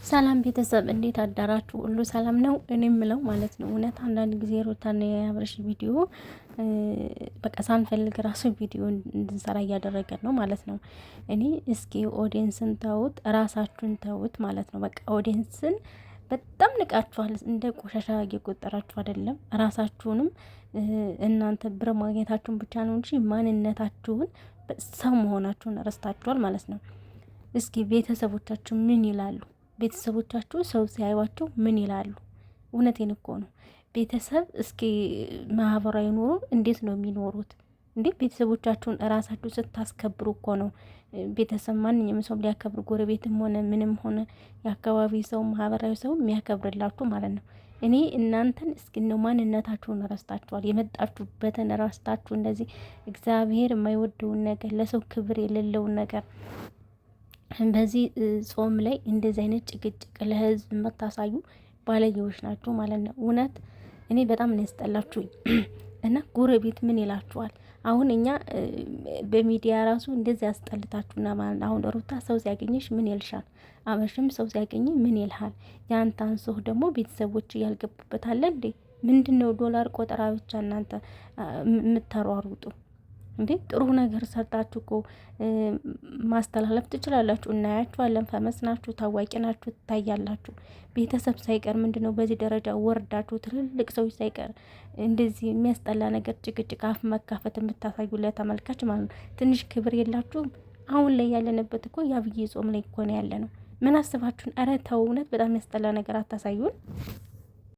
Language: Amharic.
ሰላም ቤተሰብ እንዴት አዳራችሁ? ሁሉ ሰላም ነው? እኔ የምለው ማለት ነው እውነት አንዳንድ ጊዜ ሩታና የአብርሽ ቪዲዮ በቃ ሳንፈልግ ራሱ ቪዲዮ እንድንሰራ እያደረገን ነው ማለት ነው። እኔ እስኪ ኦዲየንስን ተውት፣ ራሳችሁን ተውት ማለት ነው። በቃ ኦዲየንስን በጣም ንቃችኋል። እንደ ቆሻሻ እየቆጠራችሁ አይደለም። ራሳችሁንም እናንተ ብር ማግኘታችሁን ብቻ ነው እንጂ ማንነታችሁን ሰው መሆናችሁን ረስታችኋል ማለት ነው። እስኪ ቤተሰቦቻችሁ ምን ይላሉ? ቤተሰቦቻችሁ ሰው ሲያዩዋቸው ምን ይላሉ? እውነቴን እኮ ነው። ቤተሰብ እስኪ ማህበራዊ ኑሮ እንዴት ነው የሚኖሩት? እንዴ ቤተሰቦቻችሁን እራሳችሁ ስታስከብሩ እኮ ነው ቤተሰብ ማንኛውም ሰው ሊያከብር፣ ጎረቤትም ሆነ ምንም ሆነ የአካባቢ ሰው ማህበራዊ ሰው የሚያከብርላችሁ ማለት ነው። እኔ እናንተን እስኪ ነው ማንነታችሁን ረስታችኋል። የመጣችሁበትን ረስታችሁ እንደዚህ እግዚአብሔር የማይወደውን ነገር፣ ለሰው ክብር የሌለውን ነገር በዚህ ጾም ላይ እንደዚህ አይነት ጭቅጭቅ ለህዝብ የምታሳዩ ባለየዎች ናቸው ማለት ነው። እውነት እኔ በጣም ነው ያስጠላችሁኝ። እና ጎረቤት ምን ይላችኋል? አሁን እኛ በሚዲያ ራሱ እንደዚህ ያስጠልታችሁና ማለት አሁን ሩታ ሰው ሲያገኝሽ ምን ይልሻል? አበሽም ሰው ሲያገኝ ምን ይልሃል? ያንተ አንሶህ ደግሞ ቤተሰቦች ያልገቡበት አለ እንዴ? ምንድነው ዶላር ቆጠራ ብቻ እናንተ የምታሯሩጡ እንዴ? ጥሩ ነገር ሰርታችሁ እኮ ማስተላለፍ ትችላላችሁ። እናያችኋለን። ፈመስ ናችሁ፣ ታዋቂ ናችሁ፣ ትታያላችሁ። ቤተሰብ ሳይቀር ምንድነው በዚህ ደረጃ ወርዳችሁ ትልልቅ ሰዎች ሳይቀር እንደዚህ የሚያስጠላ ነገር ጭቅጭቅ፣ አፍ መካፈት የምታሳዩ ለተመልካች ማለት ነው። ትንሽ ክብር የላችሁም። አሁን ላይ ያለንበት እኮ የአብይ ጾም ላይ እኮ ነው ያለ ነው። ምን አስባችሁን? ኧረ ተው፣ እውነት በጣም ያስጠላ ነገር አታሳዩን።